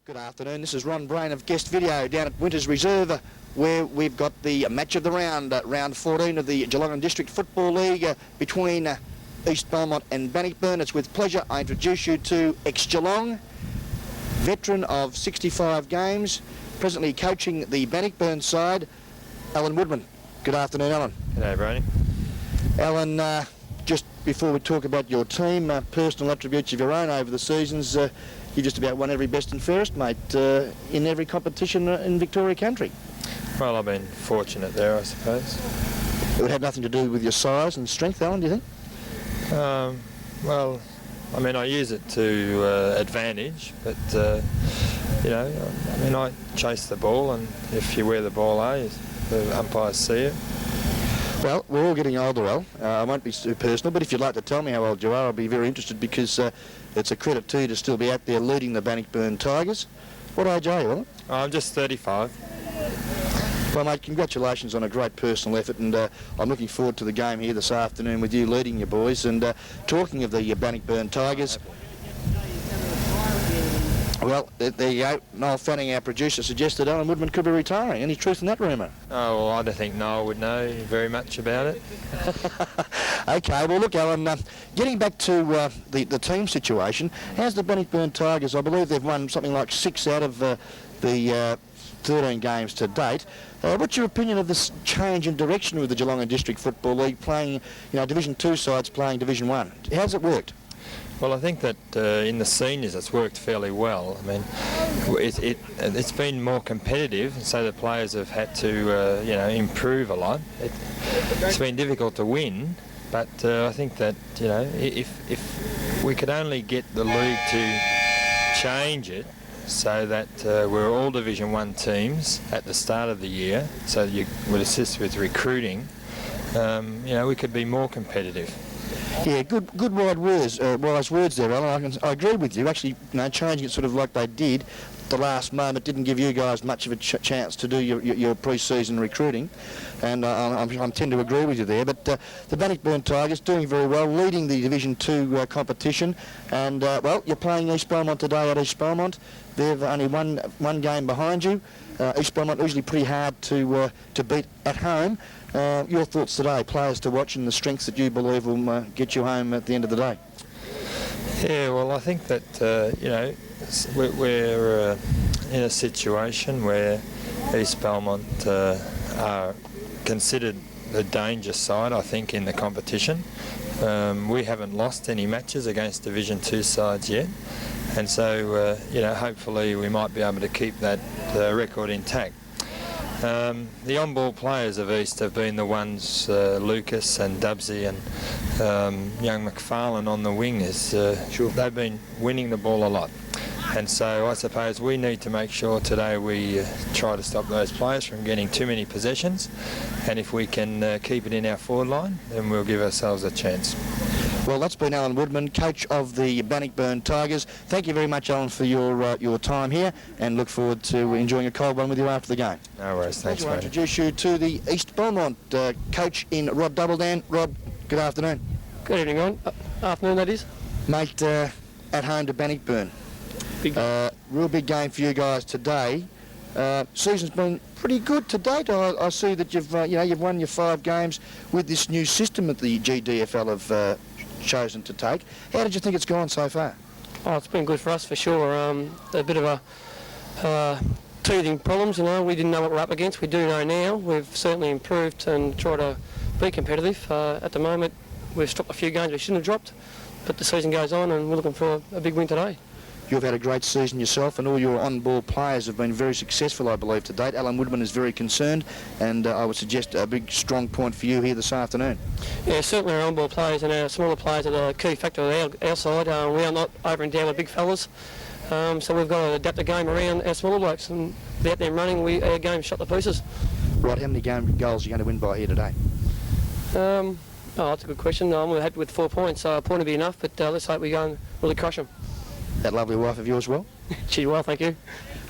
Good afternoon, this is Ron Brain of Guest Video down at Winters Reserve where we've got the match of the round, round 14 of the Geelong District Football League between East Belmont and Bannockburn. It's with pleasure I introduce you to ex-Geelong, veteran of 65 games, presently coaching the Bannockburn side, Alan Woodman. Good afternoon, Alan. G'day, Brady. Alan, just before we talk about your team, personal attributes of your own over the seasons, you just about won every best and fairest, mate, in every competition in Victoria country. Well, I've been fortunate there, I suppose. It had nothing to do with your size and strength, Alan, do you think? Well, I mean, I use it to advantage, but, you know, I mean, I chase the ball, and if you wear the ball, the umpires see it. Well, we're all getting older, Al. I won't be too personal, but if you'd like to tell me how old you are, I'll be very interested, because it's a credit to you to still be out there leading the Bannockburn Tigers. What age are you, Alan? I'm just 35. Well, mate, congratulations on a great personal effort, and I'm looking forward to the game here this afternoon with you leading your boys. And talking of the Bannockburn Tigers, well, there you go. Noel Fanning, our producer, suggested Alan Woodman could be retiring. Any truth in that rumour? Oh, well, I don't think Noel would know very much about it. OK, well, look, Alan, getting back to the team situation, how's the Bannockburn Tigers? I believe they've won something like 6 out of the 13 games to date. What's your opinion of this change in direction with the Geelong District Football League playing, you know, Division 2 sides playing Division 1? How's it worked? Well, I think that in the seniors it's worked fairly well. I mean, it's been more competitive, and so the players have had to, you know, improve a lot. It's been difficult to win, but I think that, you know, if we could only get the league to change it so that we're all Division 1 teams at the start of the year, so you would assist with recruiting, you know, we could be more competitive. Yeah, good wise words there, Alan. I agree with you. Actually, you know, changing it sort of like they did the last moment didn't give you guys much of a chance to do your pre-season recruiting, and I tend to agree with you there. But the Bannockburn Tigers doing very well, leading the Division 2 competition, and well, you're playing East Belmont today at East Belmont. They've only one game behind you. East Belmont usually pretty hard to beat at home. Your thoughts today, players to watch, and the strengths that you believe will get you home at the end of the day? Yeah, well, I think that, you know, we're in a situation where East Belmont are considered the danger side, I think, in the competition. We haven't lost any matches against Division 2 sides yet, and so, you know, hopefully we might be able to keep that record intact. The on-ball players of East have been the ones, Lucas and Dubsy and young McFarlane on the wing. Sure. They've been winning the ball a lot. And so I suppose we need to make sure today we try to stop those players from getting too many possessions. And if we can keep it in our forward line, then we'll give ourselves a chance. Well, that's been Alan Woodman, coach of the Bannockburn Tigers. Thank you very much, Alan, for your time here, and look forward to enjoying a cold one with you after the game. No worries, thanks, mate. I'll introduce you to the East Belmont coach in Rod Doubledan. Rod, good afternoon. Good evening, Ron. Afternoon, that is. Mate, at home to Bannockburn. Big real big game for you guys today. Season's been pretty good to date. I see that you've won your 5 games with this new system that the GDFL have chosen to take. How did you think it's gone so far? Oh, it's been good for us for sure. A bit of a teething problems, you know. We didn't know what we're up against. We do know now. We've certainly improved and tried to be competitive. At the moment, we've stopped a few games we shouldn't have dropped, but the season goes on, and we're looking for a big win today. You've had a great season yourself, and all your on-ball players have been very successful, I believe, to date. Alan Woodman is very concerned, and I would suggest a big, strong point for you here this afternoon. Yeah, certainly our on-ball players and our smaller players are a key factor on our side. We are not over and down with big fellas, so we've got to adapt the game around our smaller blokes, and without them running, our game's shot to pieces. Right, how many goals are you going to win by here today? Oh, that's a good question. I'm happy with 4 points, so a point would be enough, but let's hope we go and really crush them. That lovely wife of yours well? She's well, thank you.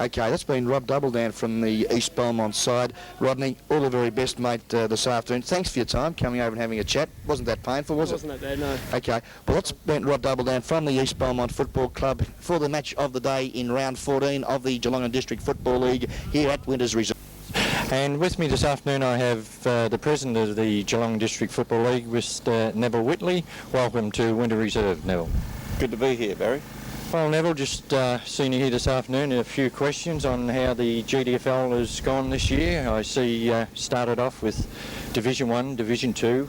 Okay, that's been Rod Doubledown from the East Belmont side. Rodney, all the very best, mate, this afternoon. Thanks for your time, coming over and having a chat. Wasn't that painful, was it? Wasn't that bad, no. Okay, well, that's been Rod Doubledown from the East Belmont Football Club for the match of the day in round 14 of the Geelong District Football League here at Winters Resort. And with me this afternoon I have the President of the Geelong District Football League, Mr Neville Whitley. Welcome to Winter Reserve, Neville. Good to be here, Barry. Well, Neville, just seen you here this afternoon. A few questions on how the GDFL has gone this year. I see started off with Division 1, Division 2,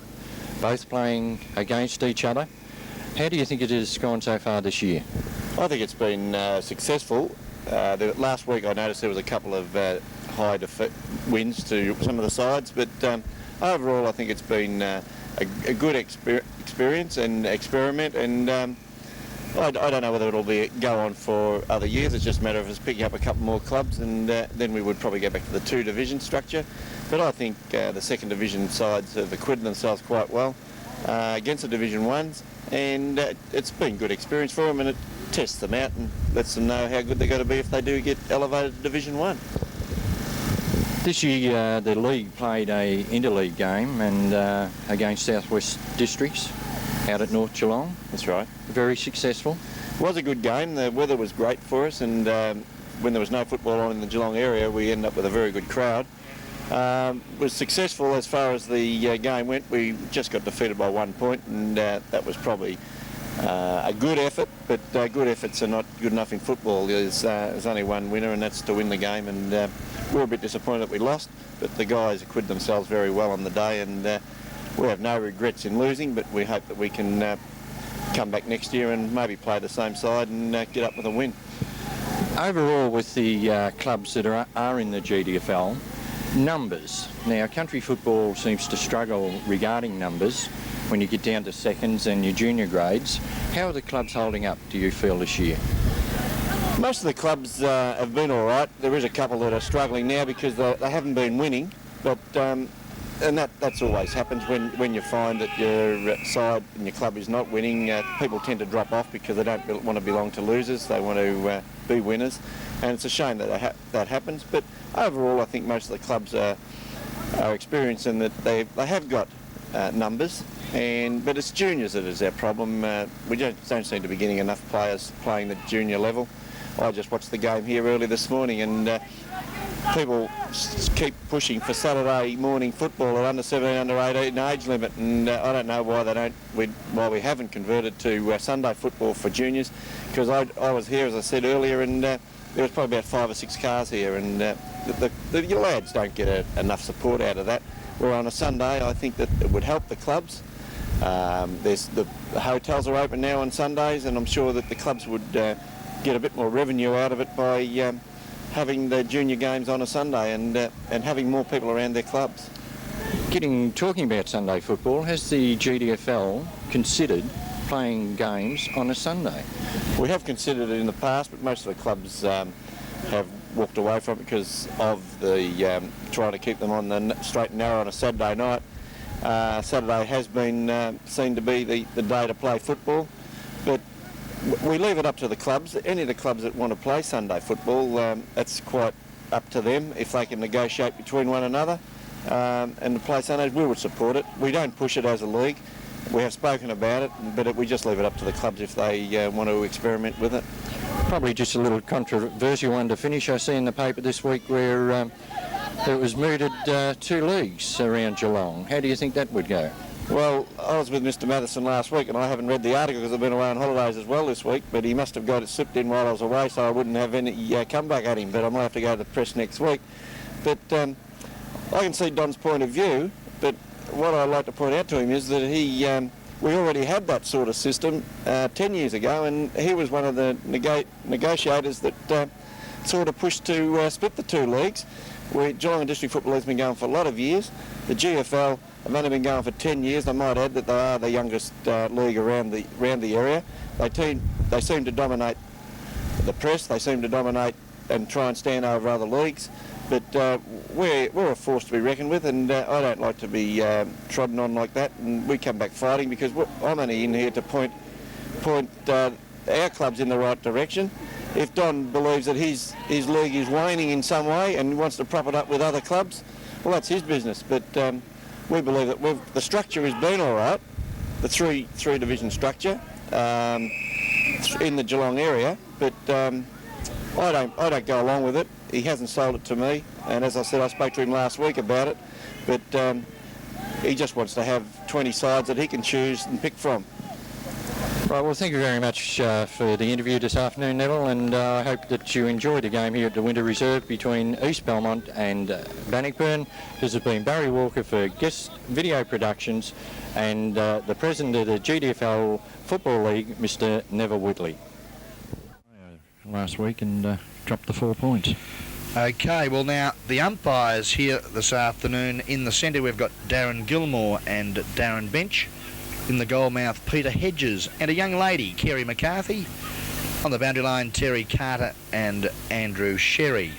both playing against each other. How do you think it has gone so far this year? I think it's been successful. Last week I noticed there was a couple of high wins to some of the sides, but overall I think it's been a good experience and experiment, and I don't know whether it'll go on for other years. It's just a matter of us picking up a couple more clubs, and then we would probably go back to the 2-division structure. But I think the second division sides have acquitted themselves quite well against the Division 1s, and it's been good experience for them, and it tests them out and lets them know how good they're going to be if they do get elevated to Division 1. This year the league played a interleague game and against Southwest Districts out at North Geelong. That's right. Very successful. It was a good game. The weather was great for us, and when there was no football on in the Geelong area, we ended up with a very good crowd. Was successful as far as the game went. We just got defeated by 1 point, and that was probably a good effort, but good efforts are not good enough in football. There's only one winner, and that's to win the game, and we're a bit disappointed that we lost, but the guys acquitted themselves very well on the day, and we have no regrets in losing, but we hope that we can come back next year and maybe play the same side and get up with a win. Overall, with the clubs that are in the GDFL, numbers. Now, country football seems to struggle regarding numbers when you get down to seconds and your junior grades. How are the clubs holding up, do you feel, this year? Most of the clubs have been all right. There is a couple that are struggling now because they haven't been winning, but and that's always happens when you find that your side and your club is not winning. People tend to drop off because they don't want to belong to losers. They want to be winners, and it's a shame that that happens. But overall, I think most of the clubs are experiencing that they have got numbers, but it's juniors that is our problem. We don't seem to be getting enough players playing the junior level. I just watched the game here early this morning, and people keep pushing for Saturday morning football at under 17, under 18 age limit, and I don't know why we haven't converted to Sunday football for juniors, because I was here, as I said earlier, and there was probably about 5 or 6 cars here, and the lads don't get enough support out of that. Where on a Sunday, I think that it would help the clubs. The hotels are open now on Sundays, and I'm sure that the clubs would get a bit more revenue out of it by having the junior games on a Sunday and having more people around their clubs. Talking about Sunday football, has the GDFL considered playing games on a Sunday? We have considered it in the past, but most of the clubs have walked away from it because of the trying to keep them on the straight and narrow on a Saturday night. Saturday has been seen to be the day to play football, but we leave it up to the clubs. Any of the clubs that want to play Sunday football, that's quite up to them. If they can negotiate between one another and to play Sundays, we would support it. We don't push it as a league. We have spoken about it, but we just leave it up to the clubs if they want to experiment with it. Probably just a little controversial one to finish. I see in the paper this week where it was mooted 2 leagues around Geelong. How do you think that would go? Well, I was with Mr Matheson last week, and I haven't read the article because I've been away on holidays as well this week, but he must have got it slipped in while I was away, so I wouldn't have any comeback at him, but I might have to go to the press next week. But I can see Don's point of view, but what I'd like to point out to him is that we already had that sort of system 10 years ago, and he was one of the negotiators that sort of pushed to split the 2 leagues. Geelong District Football has been going for a lot of years. The GFL have only been going for 10 years. I might add that they are the youngest league around the area. They seem to dominate the press. They seem to dominate and try and stand over other leagues. But we're a force to be reckoned with, and I don't like to be trodden on like that. And we come back fighting because I'm only in here to point our clubs in the right direction. if Don believes that his league is waning in some way and wants to prop it up with other clubs, well, that's his business. But we believe that the structure has been all right, the three division structure in the Geelong area. But I don't go along with it. He hasn't sold it to me, and as I said, I spoke to him last week about it. But he just wants to have 20 sides that he can choose and pick from. Right, well, thank you very much for the interview this afternoon, Neville, and I hope that you enjoyed the game here at the Winter Reserve between East Belmont and Bannockburn. This has been Barry Walker for Guest Video Productions and the President of the GDFL Football League, Mr Neville Whitley. Last week and dropped the 4 points. Okay, well now the umpires here this afternoon. In the centre we've got Darren Gilmore and Darren Bench. In the goalmouth, Peter Hedges and a young lady, Kerry McCarthy. On the boundary line, Terry Carter and Andrew Sherry.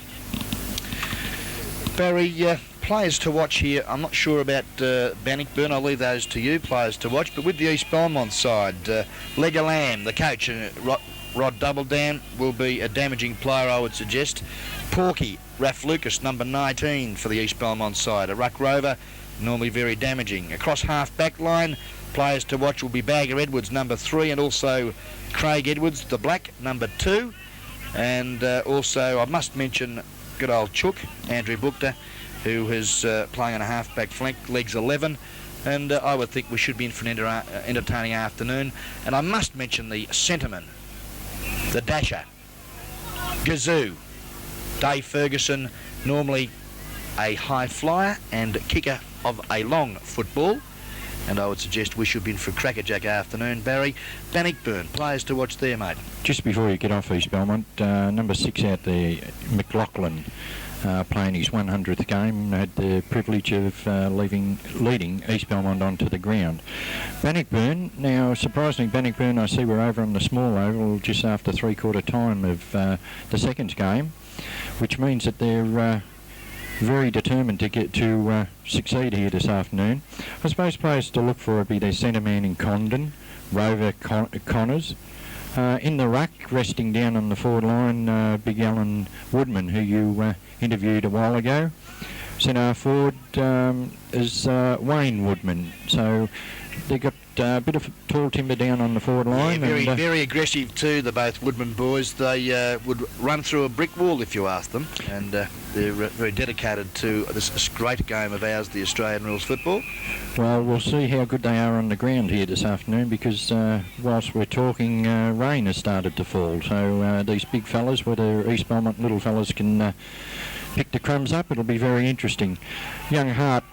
Barry, players to watch here. I'm not sure about Bannockburn. I'll leave those to you, players to watch. But with the East Belmont side, Lega Lamb, the coach, Rod Doubledown will be a damaging player, I would suggest. Porky, Raph Lucas, number 19 for the East Belmont side. A ruck rover, normally very damaging. Across half-back line, players to watch will be Bagger Edwards, number 3, and also Craig Edwards, the black, number 2. And also, I must mention good old Chook, Andrew Bukta, who is playing on a half-back flank, legs 11. And I would think we should be in for an entertaining afternoon. And I must mention the centreman, the dasher, Gazoo, Dave Ferguson, normally a high flyer and kicker of a long football. And I would suggest we should be in for a crackerjack afternoon. Barry, Bannockburn, players to watch there, mate. Just before you get off East Belmont, number 6 out there, McLaughlin, playing his 100th game, had the privilege of leading East Belmont onto the ground. Bannockburn, now surprisingly Bannockburn, I see we're over on the small oval just after three-quarter time of the second game, which means that they're very determined to get to succeed here this afternoon. I suppose players to look for would be their centre man in Condon, Rover Connors. In the ruck, resting down on the forward line, Big Alan Woodman, who you interviewed a while ago. Centre forward is Wayne Woodman. So they've got a bit of tall timber down on the forward line. Yeah, very aggressive too, the both Woodman boys. They would run through a brick wall if you asked them, and they're very dedicated to this great game of ours, the Australian rules football. Well, we'll see how good they are on the ground here this afternoon, because whilst we're talking, rain has started to fall. So these big fellas, whether East Belmont little fellas can pick the crumbs up, it'll be very interesting. Young Hart,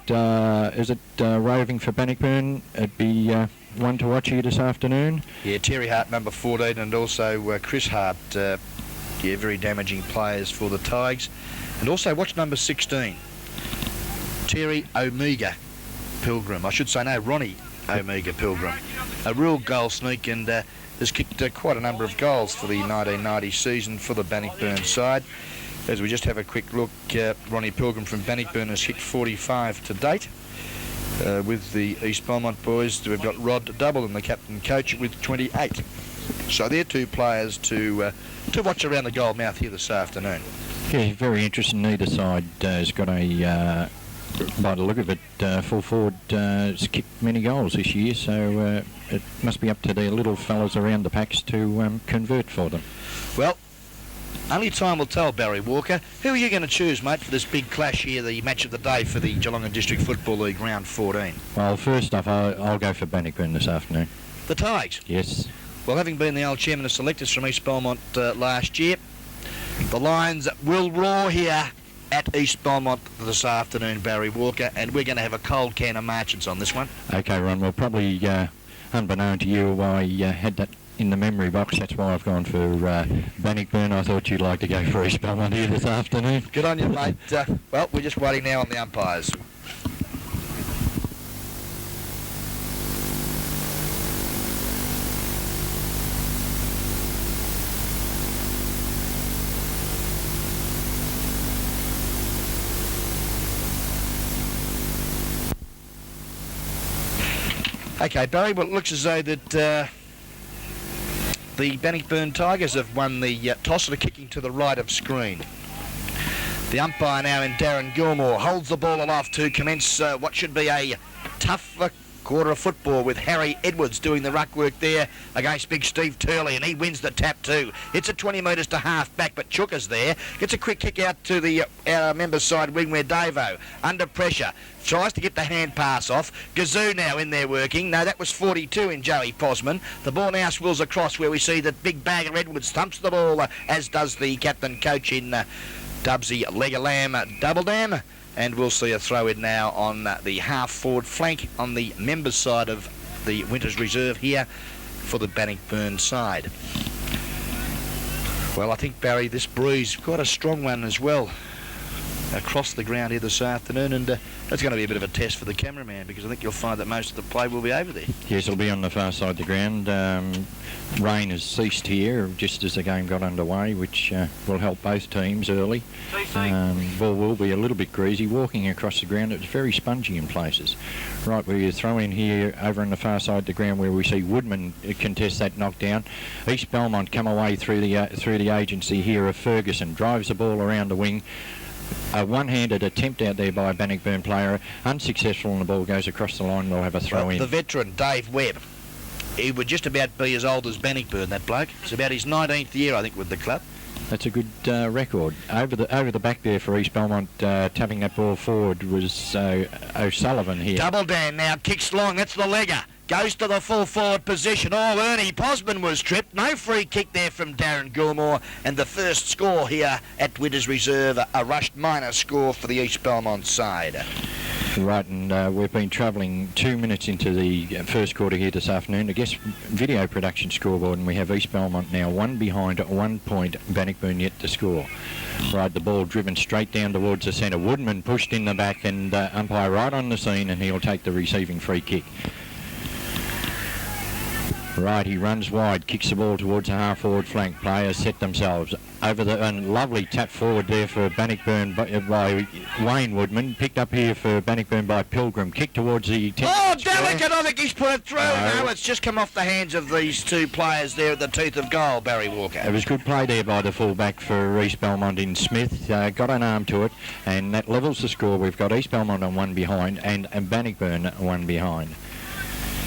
is it roving for Bannockburn? It'd be one to watch here this afternoon. Yeah, Terry Hart, number 14, and also Chris Hart, very damaging players for the Tigers. And also watch number 16, Terry Omega Pilgrim. I should say no, Ronnie Omega Pilgrim. A real goal sneak, and has kicked quite a number of goals for the 1990 season for the Bannockburn side. As we just have a quick look, Ronnie Pilgrim from Bannockburn has hit 45 to date. With the East Belmont boys, we've got Rod Double and the captain coach with 28. So they're two players to watch around the goal mouth here this afternoon. Yeah, very interesting. Neither side has got a, by the look of it, full forward has kicked many goals this year, so it must be up to their little fellas around the packs to convert for them. Well, only time will tell, Barry Walker. Who are you going to choose, mate, for this big clash here, the match of the day for the Geelong and District Football League round 14? Well, first off, I'll go for Bannockburn this afternoon. The Tigers? Yes. Well, having been the old chairman of selectors from East Belmont last year, the Lions will roar here at East Belmont this afternoon, Barry Walker, and we're going to have a cold can of marchants on this one. Okay, Ron, well, probably unbeknown to you, I had that in the memory box. That's why I've gone for Bannockburn. I thought you'd like to go for East Belmont here this afternoon. Good on you, mate. Well, we're just waiting now on the umpires. Okay, Barry, well, it looks as though that The Bannockburn Tigers have won the toss and are kicking to the right of screen. The umpire now in Darren Gilmore holds the ball aloft to commence what should be a tough quarter of football, with Harry Edwards doing the ruck work there against big Steve Turley, and he wins the tap too. It's at 20 metres to half back, but Chooka's there. Gets a quick kick out to the members' side wing where Davo, under pressure, tries to get the hand pass off. Gazoo now in there working. No, that was 42 in Joey Posman. The ball now swirls across where we see that big bagger Edwards thumps the ball, as does the captain coach in Dubsy Legolam Double Dam. And we'll see a throw in now on the half-forward flank on the members' side of the Winters Reserve here for the Bannockburn side. Well, I think, Barry, this breeze, quite a strong one as well across the ground here this afternoon, and that's going to be a bit of a test for the cameraman, because I think you'll find that most of the play will be over there. Yes, it'll be on the far side of the ground. Rain has ceased here just as the game got underway, which will help both teams early. Ball will be a little bit greasy. Walking across the ground, it's very spongy in places. Right, we throw in here over on the far side of the ground where we see Woodman contest that knockdown. East Belmont come away through the agency here of Ferguson, drives the ball around the wing. A one-handed attempt out there by a Bannockburn player, unsuccessful, and the ball goes across the line. We'll have a throw in. The veteran, Dave Webb, he would just about be as old as Bannockburn, that bloke. It's about his 19th year, I think, with the club. That's a good record. Over the back there for East Belmont, tapping that ball forward was O'Sullivan here. Double Dan now, kicks long, that's the legger. Goes to the full forward position. Oh, Ernie Posman was tripped. No free kick there from Darren Gilmore. And the first score here at Winters Reserve, a rushed minor score for the East Belmont side. Right, and we've been travelling 2 minutes into the first quarter here this afternoon. I guess video production scoreboard, and we have East Belmont now one behind at 1 point, Bannockburn yet to score. Right, the ball driven straight down towards the centre. Woodman pushed in the back, and umpire right on the scene, and he'll take the receiving free kick. Right, he runs wide, kicks the ball towards the half-forward flank. Players set themselves over the... And lovely tap forward there for Bannockburn by Wayne Woodman. Picked up here for Bannockburn by Pilgrim. Kick towards the... Oh, delicate! I think he's put it through. No, it's just come off the hands of these two players there at the teeth of goal, Barry Walker. It was good play there by the fullback for East Belmont in Smith. Got an arm to it, and that levels the score. We've got East Belmont on one behind and Bannockburn one behind.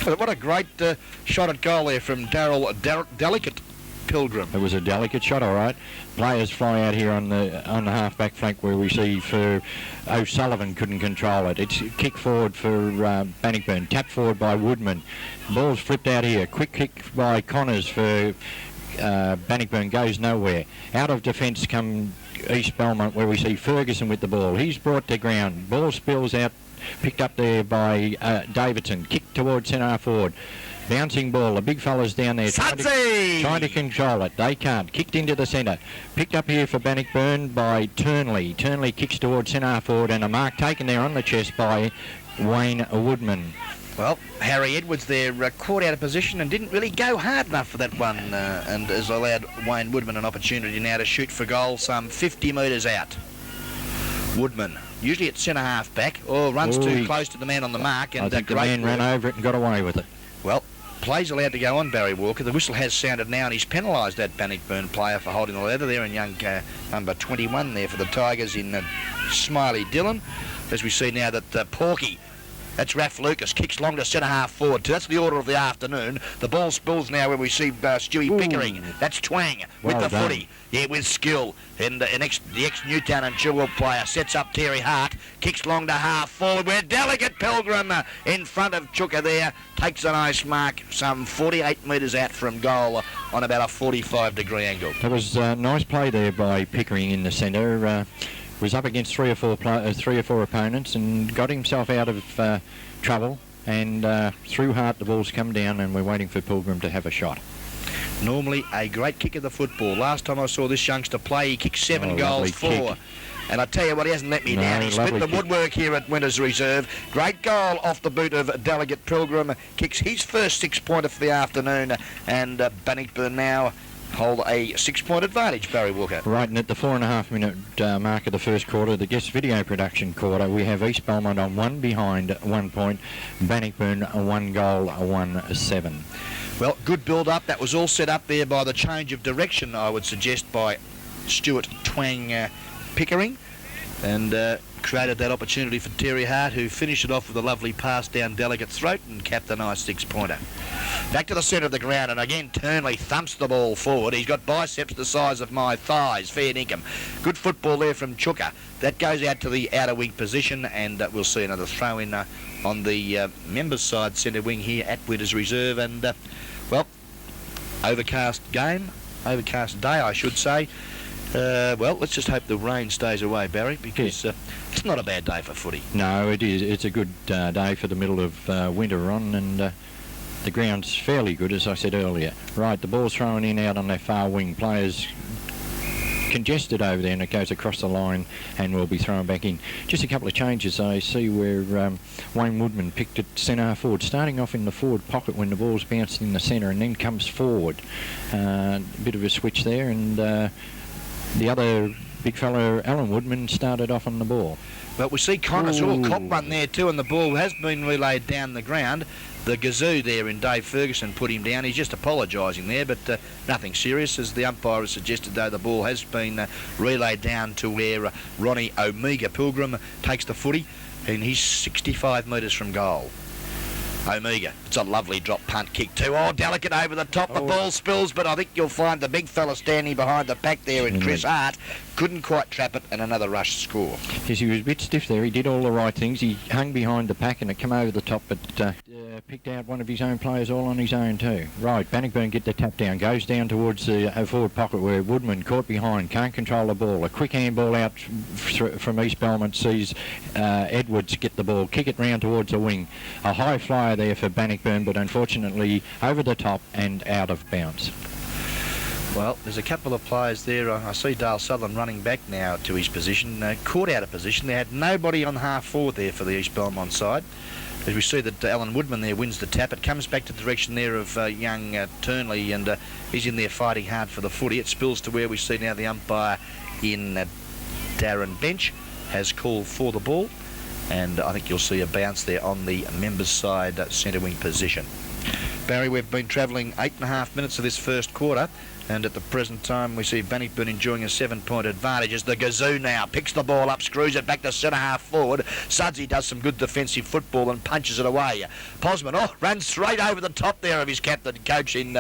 What a great shot at goal there from Delicate Pilgrim. It was a delicate shot, all right. Players fly out here on the half-back flank where we see for O'Sullivan couldn't control it. It's kick forward for Bannockburn, tap forward by Woodman. Ball's flipped out here. Quick kick by Connors for Bannockburn, goes nowhere. Out of defence come East Belmont where we see Ferguson with the ball. He's brought to ground. Ball spills out. Picked up there by Davidson. Kicked towards centre forward. Bouncing ball. The big fella's down there trying to control it. They can't. Kicked into the centre. Picked up here for Bannockburn by Turnley. Turnley kicks towards centre forward, and a mark taken there on the chest by Wayne Woodman. Well, Harry Edwards there caught out of position and didn't really go hard enough for that one, and has allowed Wayne Woodman an opportunity now to shoot for goal some 50 metres out. Woodman, usually at centre half back, runs too close to the man on the mark, and I think the man ran over it and got away with it. Well, play's allowed to go on, Barry Walker. The whistle has sounded now, and he's penalised that Bannockburn player for holding the leather there, and young number 21 there for the Tigers in Smiley Dillon. As we see now that Porky, that's Raph Lucas, kicks long to centre half forward. That's the order of the afternoon. The ball spills now where we see Stewie Pickering. That's Twang with the footy. Yeah, with skill. And the ex-Newtown and Chilwell player sets up Terry Hart, kicks long to half forward where Delicate Pilgrim in front of Chooka there takes a nice mark some 48 metres out from goal on about a 45-degree angle. That was a nice play there by Pickering in the centre. Was up against three or four opponents and got himself out of trouble, and through Hart the ball's come down, and we're waiting for Pilgrim to have a shot. Normally a great kick of the football. Last time I saw this youngster play, he kicked 7 goals, 4. Kick. And I tell you what, he hasn't let me down. He split the woodwork here at Winters Reserve. Great goal off the boot of Delegate Pilgrim. Kicks his first 6-pointer for the afternoon, and Bannockburn now hold a 6-point advantage, Barry Walker. Right, and at the 4.5-minute mark of the first quarter, the guest video production quarter, we have East Belmont on one behind 1 point, Bannockburn 1 goal, 1-7. Well, good build-up. That was all set up there by the change of direction, I would suggest, by Stuart Twang Pickering, and created that opportunity for Terry Hart, who finished it off with a lovely pass down Delegate's throat and capped a nice 6-pointer. Back to the centre of the ground, and again Turnley thumps the ball forward. He's got biceps the size of my thighs, fair dinkum. Good football there from Chuka. That goes out to the outer wing position, and we'll see another throw-in on the members' side centre wing here at Winners Reserve. And, well, overcast day, I should say. Well, let's just hope the rain stays away, Barry, because it's not a bad day for footy. No, it is. It's a good day for the middle of winter on, and the ground's fairly good, as I said earlier. Right, the ball's thrown in out on their far wing. Players congested over there, and it goes across the line and will be thrown back in. Just a couple of changes I see where Wayne Woodman picked it centre forward, starting off in the forward pocket when the ball's bounced in the centre and then comes forward. A bit of a switch there, and the other big fella, Alan Woodman, started off on the ball. But we see Connor sort of cop run there too, and the ball has been relayed down the ground. The gazoo there in Dave Ferguson put him down. He's just apologising there, but nothing serious. As the umpire has suggested, though, the ball has been relayed down to where Ronnie Omega Pilgrim takes the footy, and he's 65 metres from goal. Omega, it's a lovely drop punt kick too. Oh, delicate over the top. The ball spills, but I think you'll find the big fella standing behind the pack there in Chris Hart couldn't quite trap it, and another rush score. Yes, he was a bit stiff there. He did all the right things. He hung behind the pack and it came over the top, but picked out one of his own players all on his own too. Right, Bannockburn get the tap down, goes down towards the forward pocket where Woodman caught behind, can't control the ball. A quick handball out from East Belmont sees Edwards get the ball, kick it round towards the wing. A high flyer there for Bannockburn, but unfortunately over the top and out of bounds. Well, there's a couple of players there. I see Dale Sutherland running back now to his position, caught out of position. They had nobody on half forward there for the East Belmont side. As we see that Alan Woodman there wins the tap, it comes back to the direction there of young Turnley, and he's in there fighting hard for the footy. It spills to where we see now the umpire in Darren Bench has called for the ball, and I think you'll see a bounce there on the members' side centre wing position. Barry, we've been travelling 8.5 minutes of this first quarter, and at the present time we see Bannockburn enjoying a 7-point advantage as the gazoo now picks the ball up, screws it back to centre half forward. Sudsy does some good defensive football and punches it away. Posman runs straight over the top there of his captain coach in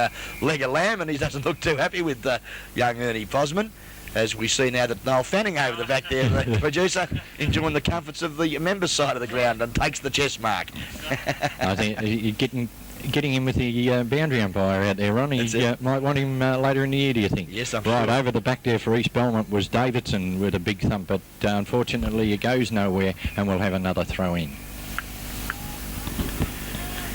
Leg of Lamb, and he doesn't look too happy with young Ernie Posman. As we see now that Noel Fanning over the back there, the producer, enjoying the comforts of the members' side of the ground and takes the chest mark. I think you're getting him with the boundary umpire out there, Ron. He might want him later in the year, do you think? Yes, I'm right, sure. over the back there for East Belmont was Davidson with a big thump, but unfortunately it goes nowhere and we'll have another throw in.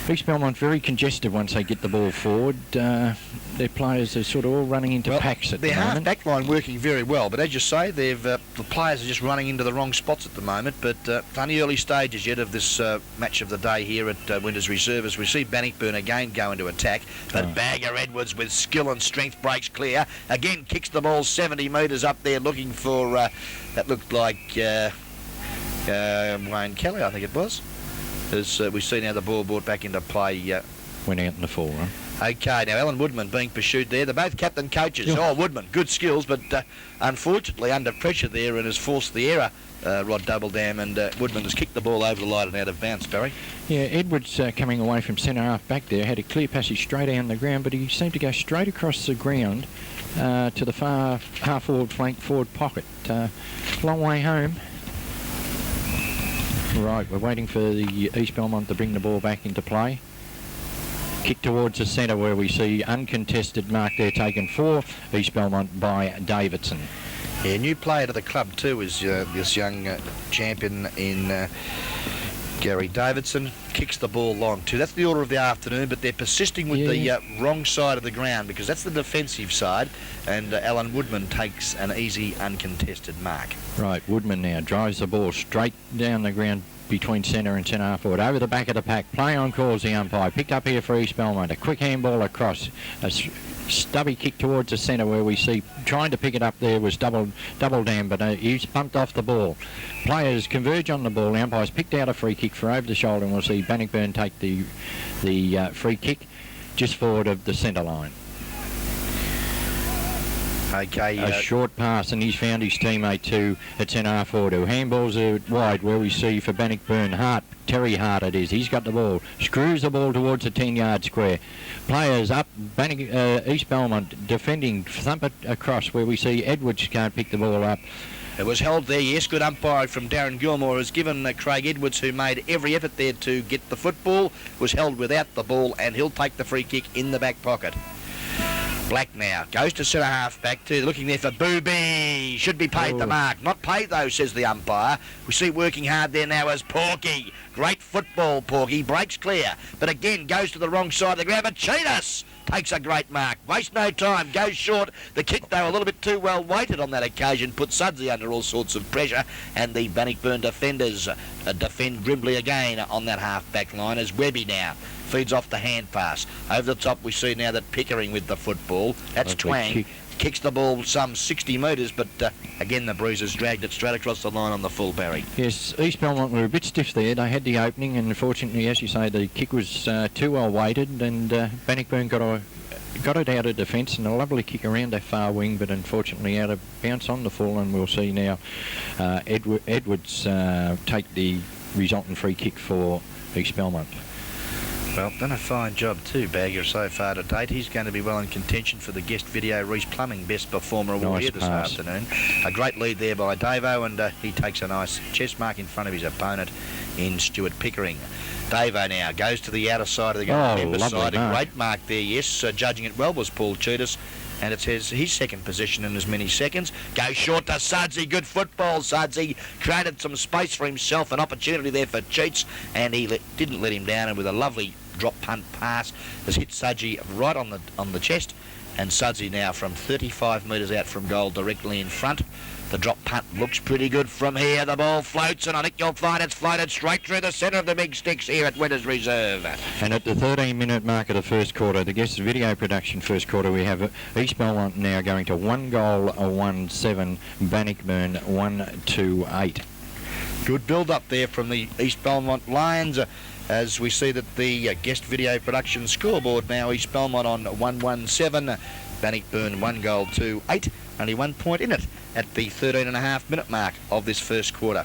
East Belmont very congested once they get the ball forward. Their players are sort of all running into packs at the moment. Their half-back line working very well, but as you say, the players are just running into the wrong spots at the moment. But it's only early stages yet of this match of the day here at Winners Reserve, as we see Bannockburn again go into attack. But Bagger Edwards with skill and strength breaks clear. Again kicks the ball 70 metres up there looking for, that looked like Wayne Kelly, I think it was. As we see now the ball brought back into play. Went out in the forehand. Okay, now Alan Woodman being pursued there. They're both captain coaches. Oh, Woodman, good skills, but unfortunately under pressure there and has forced the error, Rod Doubledam, and Woodman has kicked the ball over the line and out of bounds, Barry. Yeah, Edwards coming away from centre half back there had a clear passage straight down the ground, but he seemed to go straight across the ground to the far half forward flank forward pocket. Long way home. Right, we're waiting for the East Belmont to bring the ball back into play. Kick towards the centre where we see uncontested mark there taken for East Belmont by Davidson. Yeah, new player to the club too is this young champion in Gary Davidson. Kicks the ball long too. That's the order of the afternoon, but they're persisting with the wrong side of the ground because that's the defensive side, and Alan Woodman takes an easy uncontested mark. Right, Woodman now drives the ball straight down the ground between centre and centre half forward, over the back of the pack. Play on calls the umpire. Picked up here for East Belmont. A quick handball across. A stubby kick towards the centre where we see trying to pick it up there was double down, but he's bumped off the ball. Players converge on the ball. The umpire's picked out a free kick for over the shoulder, and we'll see Bannockburn take the free kick. just forward of the centre line. Okay. A short pass, and he's found his teammate too at centre half forward. Handballs are wide, where we see for Bannockburn, Terry Hart it is. He's got the ball, screws the ball towards the 10-yard square. Players up, East Belmont defending, thump it across, where we see Edwards can't pick the ball up. It was held there, yes. Good umpiring from Darren Gilmore has given Craig Edwards, who made every effort there to get the football, was held without the ball, and he'll take the free kick in the back pocket. Black now goes to centre half back to looking there for Booby. Should be paid the mark. Not paid though, says the umpire. We see working hard there now as Porky. Great football, Porky. Breaks clear, but again goes to the wrong side of the ground. But Cheetahs takes a great mark. Waste no time. Goes short. The kick though a little bit too well weighted on that occasion. Put Sudsy under all sorts of pressure, and the Bannockburn defenders defend grimly again on that half back line as Webby now feeds off the hand pass. Over the top we see now that Pickering with the football. That's Twang. Kicks the ball some 60 metres, but again the Bruisers dragged it straight across the line on the full, Barry. Yes, East Belmont were a bit stiff there. They had the opening, and unfortunately, as you say, the kick was too well weighted, and Bannockburn got it out of defence, and a lovely kick around their far wing, but unfortunately out of bounce on the full, and we'll see now Edwards take the resultant free kick for East Belmont. Well, done a fine job too, Bagger, so far to date. He's going to be well in contention for the guest video Reece Plumbing Best Performer Award here this afternoon. A great lead there by Davo, and he takes a nice chest mark in front of his opponent in Stuart Pickering. Davo now goes to the outer side of the member side. A great mark there, yes. Judging it well was Paul Chudas, and it says his second position in as many seconds. Goes short to Sudsy. Good football, Sudsy. Created some space for himself, an opportunity there for Cheats, and he didn't let him down, and with a lovely drop punt pass has hit Sudsy right on the chest, and Sudsy now from 35 metres out from goal directly in front. The drop punt looks pretty good from here. The ball floats, and I think you'll find it's floated straight through the centre of the big sticks here at Winners Reserve. And at the 13-minute mark of the first quarter, the guest video production first quarter, we have East Belmont now going to 1 goal, 1-7, Bannockburn 1-8. Good build-up there from the East Belmont Lions. As we see that the guest video production scoreboard now, East Belmont on 1-1-7, Bannockburn 1 goal to 8, only 1 point in it at the 13.5-minute mark of this first quarter.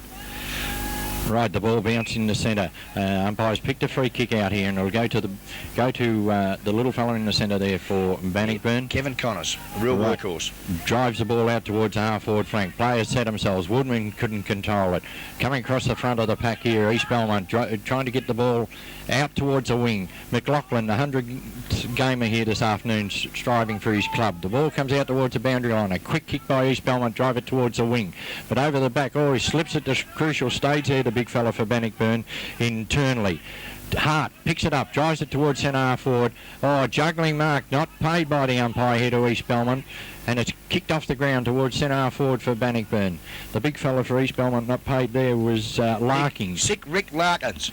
Right, the ball bounced in the centre. Umpires picked a free kick out here, and it'll go to the little fella in the centre there for Bannockburn. Kevin Connors, a real workhorse. Drives the ball out towards the half-forward flank. Players set themselves. Woodman couldn't control it. Coming across the front of the pack here, East Belmont trying to get the ball out towards the wing. McLaughlin, the 100th gamer here this afternoon, striving for his club. The ball comes out towards the boundary line. A quick kick by East Belmont, drive it towards the wing. But over the back, he slips at the crucial stage there, the big fella for Bannockburn, internally. Hart picks it up, drives it towards centre half forward. Juggling mark, not paid by the umpire here to East Belmont, and it's kicked off the ground towards centre half forward for Bannockburn. The big fella for East Belmont not paid there was Larkins. Sick Rick Larkins.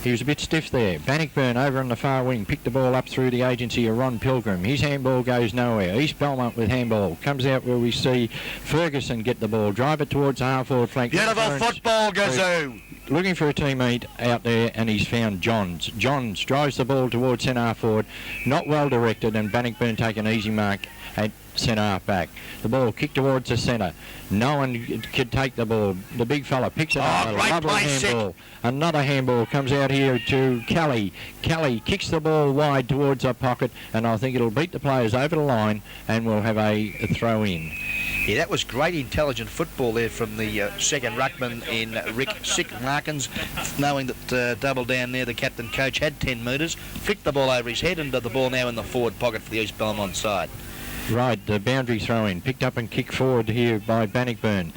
He was a bit stiff there. Bannockburn over on the far wing picked the ball up through the agency of Ron Pilgrim. His handball goes nowhere. East Belmont with handball. Comes out where we see Ferguson get the ball. Drive it towards the half-forward flank. Beautiful football, Gazoo. Looking for a teammate out there, and he's found Johns. Johns drives the ball towards centre half forward. Not well directed, and Bannockburn take an easy mark at centre half back. The ball kicked towards the centre. No one could take the ball. The big fella picks it up. A lovely handball. Another handball comes out here to Kelly. Kelly kicks the ball wide towards the pocket, and I think it'll beat the players over the line, and we'll have a throw in. Yeah, that was great intelligent football there from the second ruckman in Rick Sick Larkins, knowing that double down there the captain coach had 10 metres, flicked the ball over his head, and the ball now in the forward pocket for the East Belmont side. Right, the boundary throw in, picked up and kicked forward here by Bannockburn.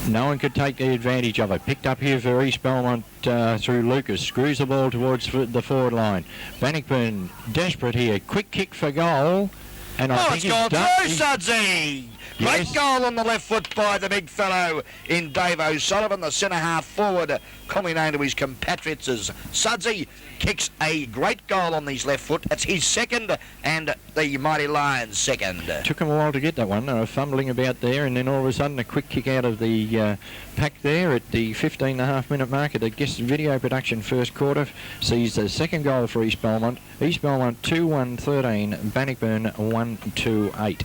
No one could take the advantage of it. Picked up here for East Belmont through Lucas. Screws the ball towards the forward line. Bannockburn desperate here. Quick kick for goal. And I think it's gone through, Sudsy! Great Yes. goal on the left foot by the big fellow in Dave O'Sullivan, the centre-half forward, commonly known to his compatriots as Sudsy, kicks a great goal on his left foot. That's his second, and the Mighty Lions' second. Took them a while to get that one. They were fumbling about there, and then all of a sudden a quick kick out of the pack there at the 15.5-minute mark of the guest video production first quarter sees the second goal for East Belmont. East Belmont 2-1-13, Bannockburn 1-2-8.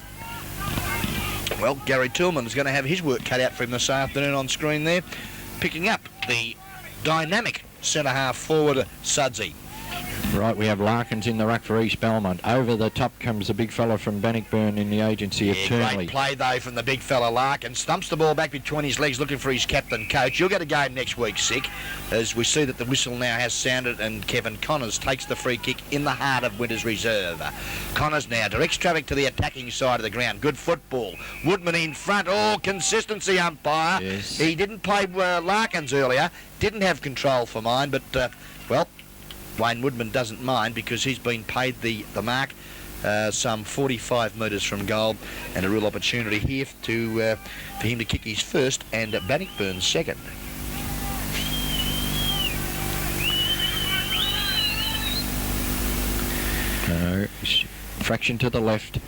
Well, Gary Tillman's going to have his work cut out for him this afternoon on screen there, picking up the dynamic centre-half forward, Sudsy. Right, we have Larkins in the ruck for East Belmont. Over the top comes the big fella from Bannockburn in the agency of Turnley. Great play, though, from the big fella Larkin. Stumps the ball back between his legs, looking for his captain coach. You'll get a game next week, Sick, as we see that the whistle now has sounded and Kevin Connors takes the free kick in the heart of Winter's Reserve. Connors now directs traffic to the attacking side of the ground. Good football. Woodman in front. Oh, consistency, umpire. Yes. He didn't play Larkins earlier. Didn't have control for mine, but, well, Wayne Woodman doesn't mind because he's been paid the mark some 45 metres from goal, and a real opportunity here for him to kick his first and Bannockburn's second. Fraction to the left.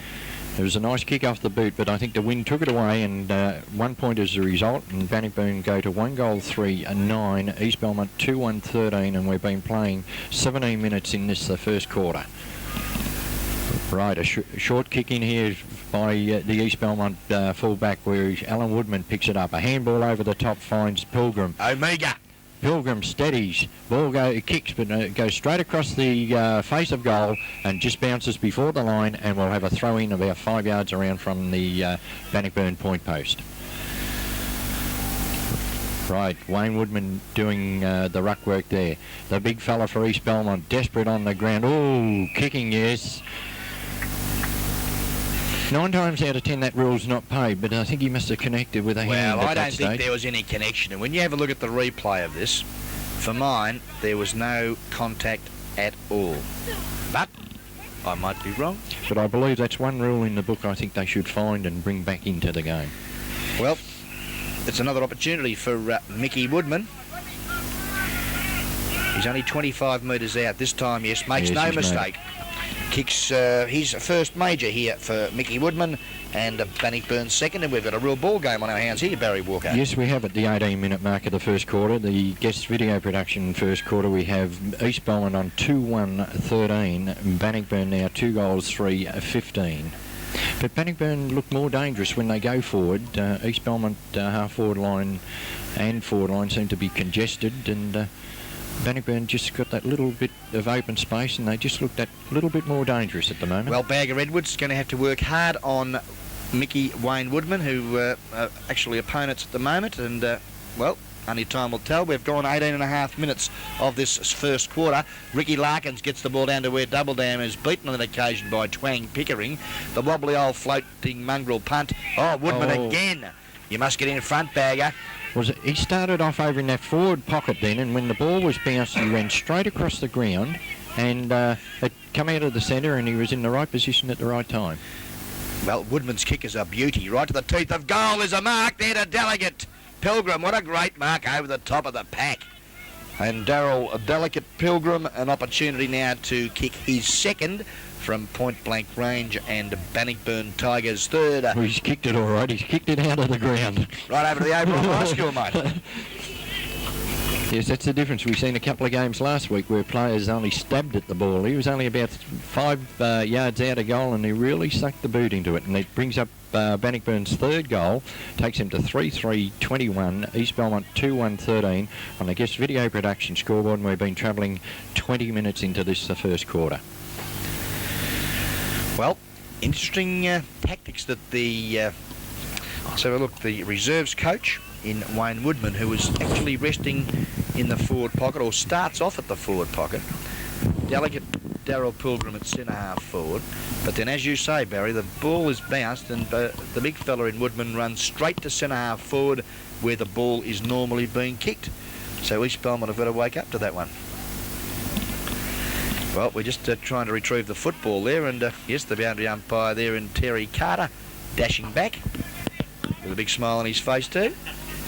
It was a nice kick off the boot, but I think the wind took it away, and 1 point as a result, and Bannockburn go to 1-3-9, East Belmont 2-1-13, and we've been playing 17 minutes in this, the first quarter. Right, a short kick in here by the East Belmont full-back, where Alan Woodman picks it up. A handball over the top finds Pilgrim. Omega. Pilgrim steadies, ball kicks, but goes straight across the face of goal and just bounces before the line, and we'll have a throw-in about 5 yards around from the Bannockburn point post. Right, Wayne Woodman doing the ruck work there. The big fella for East Belmont, desperate on the ground. Oh, kicking, yes. 9 times out of 10 that rule's not paid, but I think he must have connected with a hand Well, at I that don't think stage. there was any connection. And when you have a look at the replay of this, for mine, there was no contact at all. But I might be wrong. But I believe that's one rule in the book I think they should find and bring back into the game. Well, it's another opportunity for Mickey Woodman. He's only 25 metres out this time, yes, makes Yes, no he's mistake. Kicks his first major here for Mickey Woodman, and Bannockburn's second, and we've got a real ball game on our hands here, Barry Walker. Yes, we have at the 18-minute mark of the first quarter. The guest video production first quarter, we have East Belmont on 2-1-13, Bannockburn now 2-3-15. But Bannockburn look more dangerous when they go forward. East Belmont half-forward line and forward line seem to be congested, and Bannockburn just got that little bit of open space, and they just look that little bit more dangerous at the moment. Well, Bagger Edwards is going to have to work hard on Mickey Wayne Woodman, who are actually opponents at the moment, and, well, only time will tell. We've gone 18.5 minutes of this first quarter. Ricky Larkins gets the ball down to where Double Dam is beaten on an occasion by Twang Pickering. The wobbly old floating mongrel punt. Oh, Woodman again. You must get in front, Bagger. He started off over in that forward pocket then, and when the ball was bounced, he went straight across the ground, and it come out of the centre, and he was in the right position at the right time. Well, Woodman's kick is a beauty. Right to the teeth of goal. There's a mark there to Delegate Pilgrim. What a great mark over the top of the pack. And Darryl Delicate Pilgrim, an opportunity now to kick his second from point-blank range, and Bannockburn Tigers third. Well, he's kicked it all right. He's kicked it out of the ground. Right over to the April High School, mate. Yes, that's the difference. We've seen a couple of games last week where players only stabbed at the ball. He was only about 5 yards out of goal, and he really sucked the boot into it. And it brings up Bannockburn's third goal, takes him to 3-3-21, East Belmont 2-1-13 on the guest video production scoreboard, and we've been travelling 20 minutes into this, the first quarter. Well, interesting tactics that the... so look, the reserves coach in Wayne Woodman, who was actually resting in the forward pocket, or starts off at the forward pocket. Delegate Darryl Pilgrim at centre-half forward. But then, as you say, Barry, the ball is bounced, and the big fella in Woodman runs straight to centre-half forward, where the ball is normally being kicked. So East Belmont have got to wake up to that one. Well, we're just trying to retrieve the football there, and yes, the boundary umpire there in Terry Carter dashing back. with a big smile on his face too.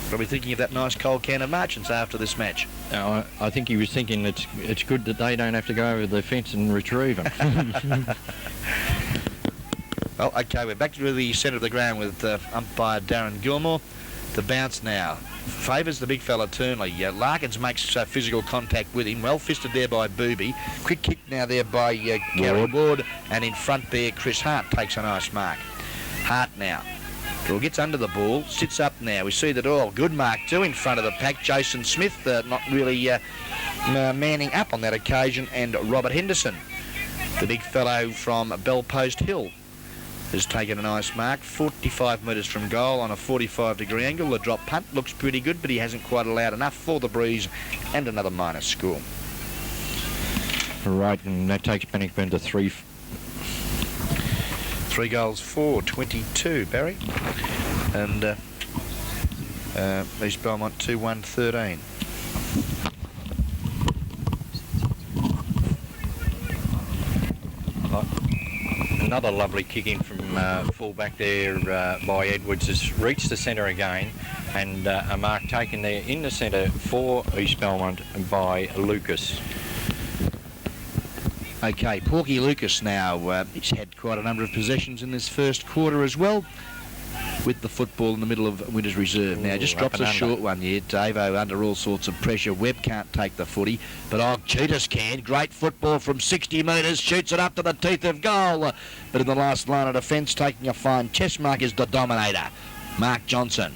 Probably thinking of that nice cold can of Marchants after this match. I think he was thinking it's good that they don't have to go over the fence and retrieve them. Well, okay, we're back to the centre of the ground with umpire Darren Gilmore. The bounce now favours the big fella Turnley. Larkins makes physical contact with him. Well fisted there by Booby. Quick kick now there by Gary Ward. And in front there, Chris Hart takes a nice mark. Hart now. Well, gets under the ball, sits up now. We see that all good mark too in front of the pack. Jason Smith not really manning up on that occasion, and Robert Henderson, the big fellow from Bellpost Hill, has taken a nice mark. 45 metres from goal on a 45-degree angle. The drop punt looks pretty good, but he hasn't quite allowed enough for the breeze, and another minus score. Right, and that takes Bannockburn to 3. 3 goals for 22, Barry. And East Belmont 2-1-13. Another lovely kick in from full-back there by Edwards has reached the centre again, and a mark taken there in the centre for East Belmont by Lucas. Okay, Porky Lucas now, he's had quite a number of possessions in this first quarter as well, with the football in the middle of Winters Reserve. Now just drops a short one here. Davo under all sorts of pressure. Webb can't take the footy, but Cheetahs can. Great football from 60 metres, shoots it up to the teeth of goal. But in the last line of defence, taking a fine chest mark is the dominator, Mark Johnson.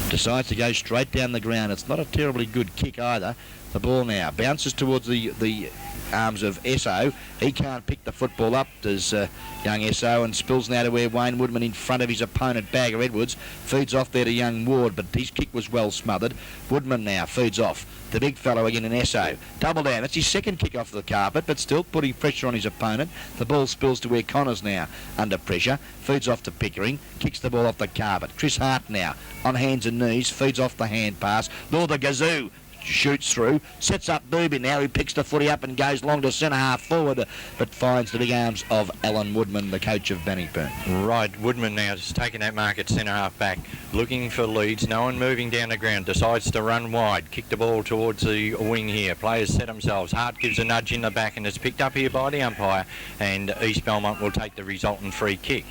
Decides to go straight down the ground. It's not a terribly good kick either. The ball now bounces towards the arms of Esso. He can't pick the football up, does young Esso, and spills now to where Wayne Woodman in front of his opponent, Bagger Edwards. Feeds off there to young Ward, but his kick was well smothered. Woodman now feeds off. The big fellow again in Esso. Double down. That's his second kick off the carpet, but still putting pressure on his opponent. The ball spills to where Connors now under pressure. Feeds off to Pickering. Kicks the ball off the carpet. Chris Hart now on hands and knees. Feeds off the hand pass. Lord the Gazoo shoots through, sets up Booby now, he picks the footy up and goes long to centre half forward, but finds the big arms of Alan Woodman, the coach of Bannockburn. Right, Woodman now just taking that mark at centre half back, looking for leads, no one moving down the ground, decides to run wide, kick the ball towards the wing here. Players set themselves, Hart gives a nudge in the back and it's picked up here by the umpire, and East Belmont will take the resultant free kick.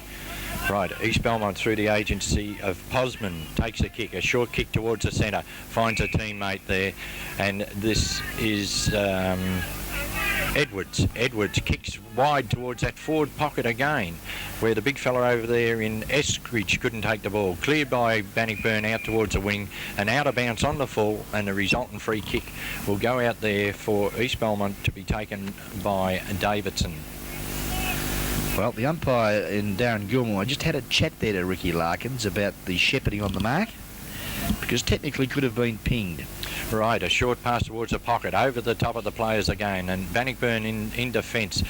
Right, East Belmont through the agency of Posman takes a kick, a short kick towards the centre, finds a teammate there, and this is Edwards. Edwards kicks wide towards that forward pocket again, where the big fella over there in Eskridge couldn't take the ball. Cleared by Bannockburn out towards the wing, and out of bounce on the full, and the resultant free kick will go out there for East Belmont to be taken by Davidson. Well, the umpire in Darren Gilmore, I just had a chat there to Ricky Larkins about the shepherding on the mark, because technically could have been pinged. Right, a short pass towards the pocket, over the top of the players again, and Bannockburn in defence.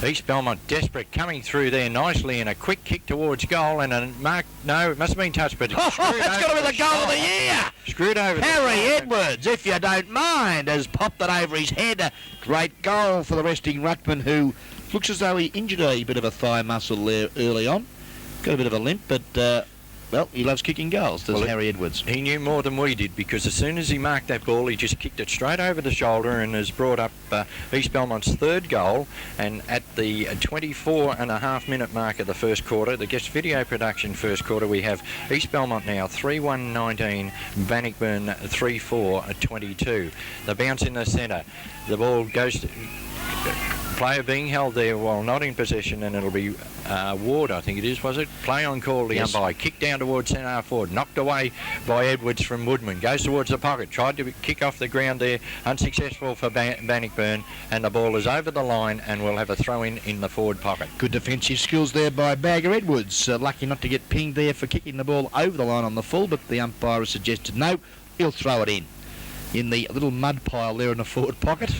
East Belmont desperate, coming through there nicely, and a quick kick towards goal, and a mark, no, it must have been touched, but That's got to be the goal of the year! Screwed over. Harry Edwards, if you don't mind, has popped it over his head. A great goal for the resting ruckman, who looks as though he injured a bit of a thigh muscle there early on. Got a bit of a limp, but, well, he loves kicking goals, does Harry Edwards. He knew more than we did, because as soon as he marked that ball, he just kicked it straight over the shoulder and has brought up East Belmont's third goal. And at the 24.5-minute mark of the first quarter, the guest video production first quarter, we have East Belmont now 3-1-19, Bannockburn 3-4-22. The bounce in the centre. The ball goes to... Player being held there while not in possession, and it'll be Ward, I think it is, was it? Play on call, the umpire. Kick down towards centre half forward. Knocked away by Edwards from Woodman. Goes towards the pocket. Tried to kick off the ground there. Unsuccessful for Bannockburn. And the ball is over the line, and we'll have a throw-in in the forward pocket. Good defensive skills there by Bagger Edwards. Lucky not to get pinged there for kicking the ball over the line on the full, but the umpire has suggested no, he'll throw it in the little mud pile there in the forward pocket.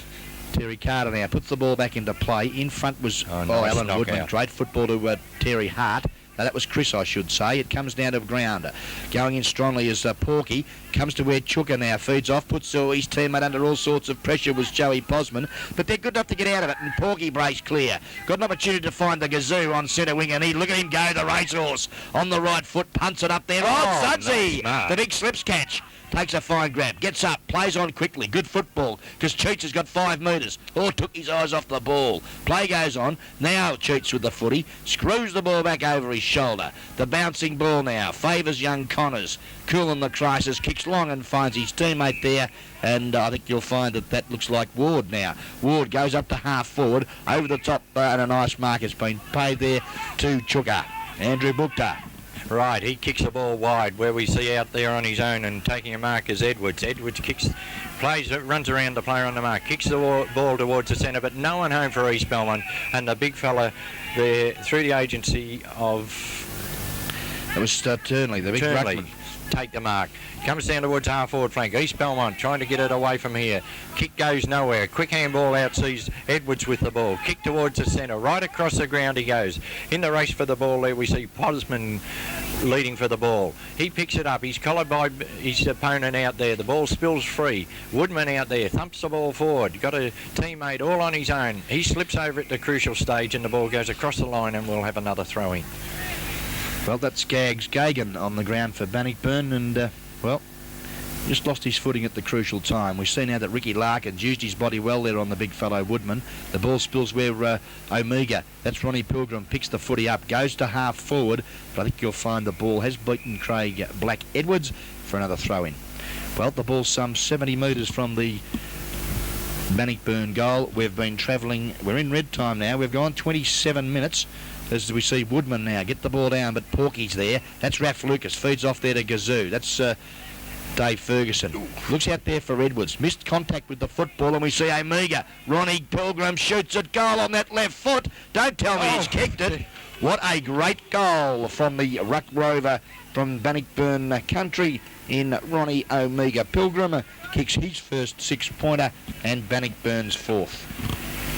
Terry Carter now puts the ball back into play. In front was nice Alan Woodman. knockout. Great football to Terry Hart. That was Chris, I should say. It comes down to ground. Going in strongly is Porky. Comes to where Chuka now feeds off. Puts his teammate under all sorts of pressure was Joey Posman. But they're good enough to get out of it. And Porky breaks clear. Got an opportunity to find the Gazoo on centre wing. And look at him go, the racehorse. On the right foot, punts it up there. Oh, Sudsy! Nice, the big slips catch. Takes a fine grab, gets up, plays on quickly, good football, because Cheats has got 5 metres. Oh, took his eyes off the ball. Play goes on, now Cheats with the footy, screws the ball back over his shoulder. The bouncing ball now, favours young Connors. Cool in the crisis, kicks long and finds his teammate there, and I think you'll find that looks like Ward now. Ward goes up to half forward, over the top, and a nice mark has been paid there to Chuka. Andrew Bukta. Right, he kicks the ball wide where we see out there on his own and taking a mark is Edwards. Edwards runs around the player on the mark, kicks the ball towards the centre, but no one home for East Belmont, and the big fella there through the agency of... It was Turnley, the big ruckman. Take the mark. Comes down towards half forward flank. East Belmont trying to get it away from here. Kick goes nowhere. Quick handball out sees Edwards with the ball. Kick towards the centre. Right across the ground he goes. In the race for the ball there we see Posman leading for the ball. He picks it up. He's collared by his opponent out there. The ball spills free. Woodman out there. Thumps the ball forward. Got a teammate all on his own. He slips over at the crucial stage and the ball goes across the line and we'll have another throw in. Well, that's Gags Gagan on the ground for Bannockburn, and, well, just lost his footing at the crucial time. We see now that Ricky Larkins used his body well there on the big fellow Woodman. The ball spills where Omega, that's Ronnie Pilgrim, picks the footy up, goes to half forward, but I think you'll find the ball has beaten Craig Black Edwards for another throw-in. Well, the ball's some 70 metres from the Bannockburn goal. We've been travelling, we're in red time now, we've gone 27 minutes. As we see Woodman now get the ball down, but Porky's there. That's Raph Lucas, feeds off there to Gazoo. That's Dave Ferguson. Looks out there for Edwards. Missed contact with the football, and we see Omega. Ronnie Pilgrim shoots at goal on that left foot. Don't tell me he's kicked it. What a great goal from the ruck rover from Bannockburn country in Ronnie Omega. Pilgrim kicks his first 6-pointer and Bannockburn's 4th.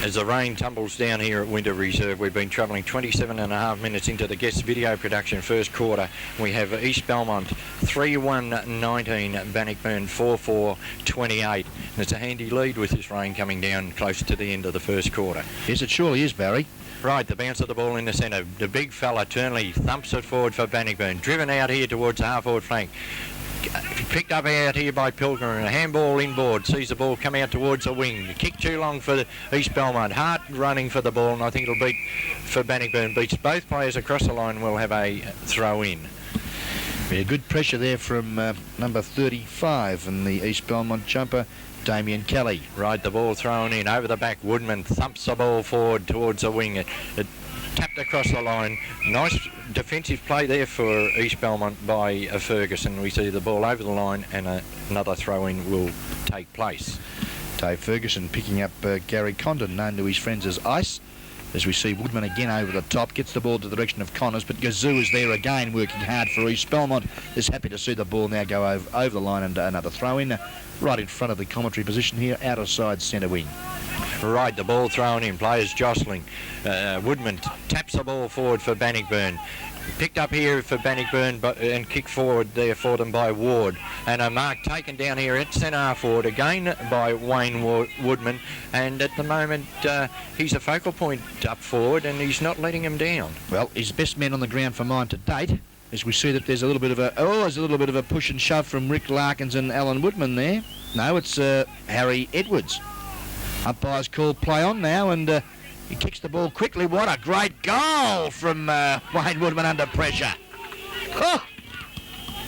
As the rain tumbles down here at Winter Reserve, we've been travelling 27.5 minutes into the guest video production first quarter. We have East Belmont 3-1-19, Bannockburn 4-4-28. And it's a handy lead with this rain coming down close to the end of the first quarter. Yes, it surely is, Barry. Right, the bounce of the ball in the centre. The big fella, Turnley, thumps it forward for Bannockburn. Driven out here towards the half-forward flank. Picked up out here by Pilgrim and a handball inboard. Sees the ball come out towards the wing. Kick too long for East Belmont. Hart running for the ball, and I think it'll beat for Bannockburn. Beats both players across the line. We'll have a throw in. Yeah, good pressure there from number 35 and the East Belmont jumper, Damien Kelly. Right, the ball thrown in over the back. Woodman thumps the ball forward towards the wing. It tapped across the line. Nice defensive play there for East Belmont by Ferguson. We see the ball over the line and another throw-in will take place. Dave Ferguson picking up Gary Condon, known to his friends as Ice. As we see Woodman again over the top, gets the ball to the direction of Connors, but Gazoo is there again working hard for East Belmont. Is happy to see the ball now go over the line and another throw-in right in front of the commentary position here, outside centre wing. Right, the ball thrown in, players jostling. Woodman taps the ball forward for Bannockburn. Picked up here for Bannockburn and kicked forward there for them by Ward. And a mark taken down here at centre half forward again by Wayne Woodman. And at the moment, he's a focal point up forward and he's not letting him down. Well, he's best man on the ground for mine to date. As we see that there's a little bit of a push and shove from Rick Larkins and Alan Woodman there. No, it's Harry Edwards. Umpire's called play on now, and he kicks the ball quickly. What a great goal from Wayne Woodman under pressure. Oh!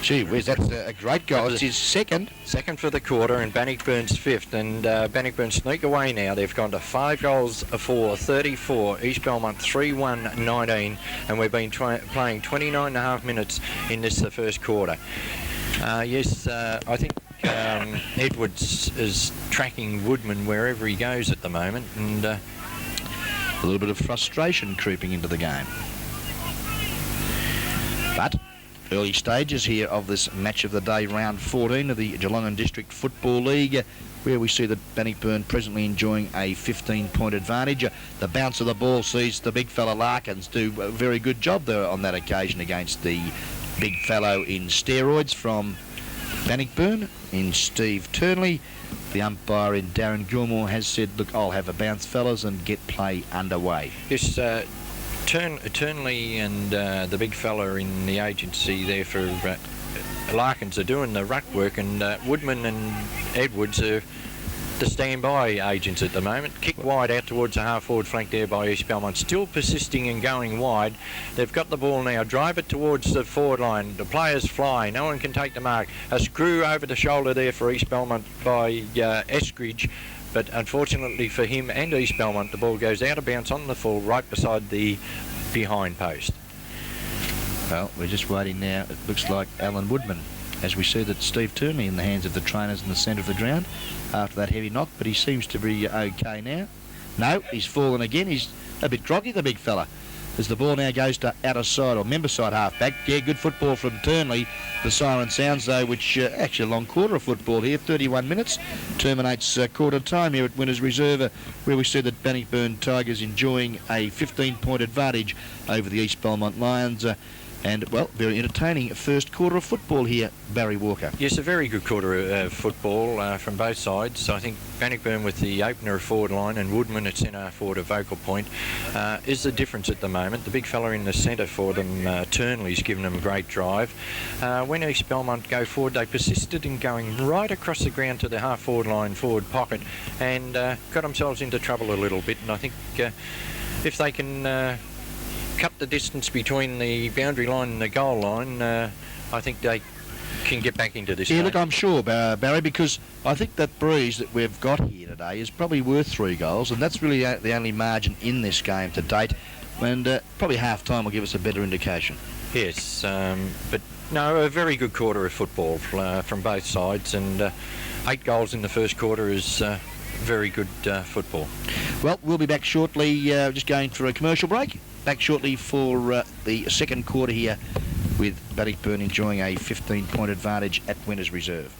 Gee whiz, that's a great goal. It's his second. Second for the quarter and Bannockburn's 5th. And Bannockburn sneak away now. They've gone to 5 goals for 34. East Belmont 3-1-19. And we've been playing 29.5 minutes in this, the first quarter. Yes, I think Edwards is tracking Woodman wherever he goes at the moment, and a little bit of frustration creeping into the game. But early stages here of this match of the day, round 14 of the Geelong District Football League, where we see that Bannockburn presently enjoying a 15-point advantage. The bounce of the ball sees the big fella Larkins do a very good job there on that occasion against the big fellow in steroids from Bannockburn in Steve Turnley. The umpire in Darren Gilmore has said, look, I'll have a bounce, fellas, and get play underway. Yes, Turnley and the big fella in the agency there for Larkins are doing the ruck work, and Woodman and Edwards are the standby agents at the moment. Kick wide out towards the half-forward flank there by East Belmont. Still persisting and going wide. They've got the ball now. Drive it towards the forward line. The players fly. No one can take the mark. A screw over the shoulder there for East Belmont by Eskridge. But unfortunately for him and East Belmont, the ball goes out of bounds on the full right beside the behind post. Well, we're just waiting now. It looks like Alan Woodman, as we see that Steve Turnley in the hands of the trainers in the centre of the ground after that heavy knock, but he seems to be okay now. No, he's fallen again. He's a bit groggy, the big fella, as the ball now goes to outer side or member side half-back. Yeah, good football from Turnley. The siren sounds, though, which actually a long quarter of football here, 31 minutes. Terminates quarter time here at Winners Reserve, where we see that Bannockburn Tigers enjoying a 15-point advantage over the East Belmont Lions. And, well, very entertaining first quarter of football here, Barry Walker. Yes, a very good quarter of football from both sides. I think Bannockburn with the opener of forward line and Woodman at centre forward of Vocal Point is the difference at the moment. The big fella in the centre for them, Turnley's given them a great drive. When East Belmont go forward, they persisted in going right across the ground to the half-forward line, forward pocket, and got themselves into trouble a little bit. And I think if they can cut the distance between the boundary line and the goal line, I think they can get back into this game. Look, I'm sure, Barry, because I think that breeze that we've got here today is probably worth 3 goals, and that's really the only margin in this game to date, and probably half-time will give us a better indication. Yes, but no, a very good quarter of football from both sides, and 8 goals in the first quarter is very good football. Well, we'll be back shortly, just going for a commercial break. Back shortly for the second quarter here with Bannockburn enjoying a 15-point advantage at Winners Reserve.